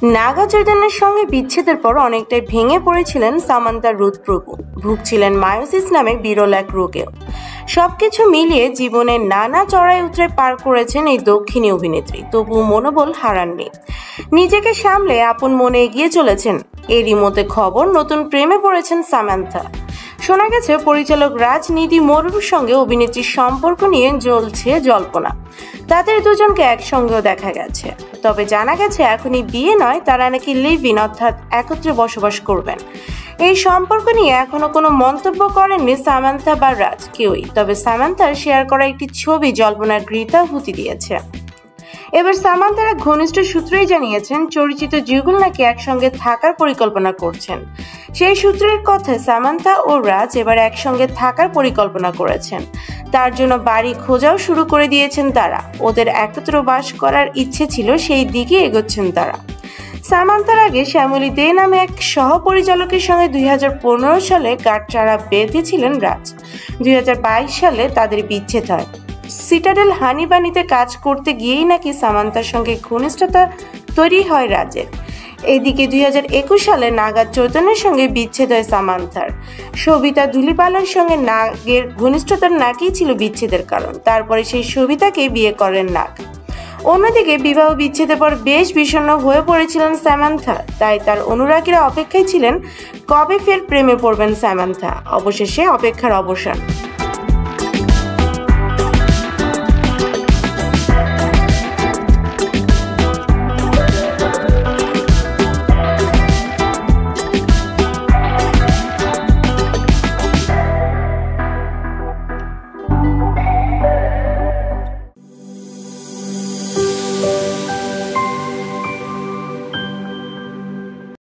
নাগা চৈতন্যের সঙ্গে বিচ্ছেদের পর অনেকটাই ভেঙে পড়েছিলেন সামান্থা রুথ প্রভু। ভুগছিলেন মায়োসিস নামে বিরল এক রোগেও। সবকিছু মিলিয়ে জীবনের নানা চড়াই উতরাই পার করেছেন এই দক্ষিণী অভিনেত্রী, তবু মনোবল হারাননি। নিজেকে সামলে আপন মনে এগিয়ে চলেছেন। এরই মধ্যে খবর, নতুন প্রেমে পড়েছেন সামান্থা। শোনা গেছে পরিচালক রাজনীতি মরুর সঙ্গে অভিনেত্রীর সম্পর্ক নিয়ে জ্বলছে জল্পনা। তাদের দুজনকে একসঙ্গেও দেখা গেছে। তবে জানা গেছে এখনই বিয়ে নয়, তারা নাকি লিভ ইন অর্থাৎ একত্রে বসবাস করবেন। এই সম্পর্ক নিয়ে এখনো কোনো মন্তব্য করেননি সামান্থা বা রাজ কেউই। তবে সামান্থার শেয়ার করা একটি ছবি জল্পনার গৃতাহুতি দিয়েছে। এবার সামান্থার এক ঘনিষ্ঠ সূত্রই জানিয়েছেন চরিচিত যুগল নাকি একসঙ্গে থাকার পরিকল্পনা করছেন। সেই সূত্রের কথায় সামান্থা ও রাজ এবার একসঙ্গে থাকার পরিকল্পনা করেছেন। তার জন্য বাড়ি খোঁজাও শুরু করে দিয়েছেন তারা। ওদের একত্র বাস করার ইচ্ছে ছিল, সেই দিকে এগোচ্ছেন তারা। সামান্থার আগে শ্যামলী দে নামে এক সহপরিচালকের সঙ্গে 2015 সালে গাঁটছড়া বেঁধেছিলেন রাজ। 2022 সালে তাদের বিচ্ছেদ হয়। সিটাডেল হানিবানিতে কাজ করতে গিয়েই নাকি সামান্থার সঙ্গে ঘনিষ্ঠতা তৈরি হয় রাজের। এদিকে 2021 সালে নাগা চৈতন্যের সঙ্গে বিচ্ছেদ হয় সামান্থার। সবিতা ধুলিপালার সঙ্গে নাগের ঘনিষ্ঠতার নাকি ছিল বিচ্ছেদের কারণ। তারপরে সেই সবিতাকেই বিয়ে করেন নাগ। অন্যদিকে বিবাহ বিচ্ছেদের পর বেশ বিষণ্ণ হয়ে পড়েছিলেন সামান্থা। তাই তার অনুরাগীরা অপেক্ষায় ছিলেন কবে ফের প্রেমে পড়বেন সামান্থা। অবশেষে অপেক্ষার অবসান।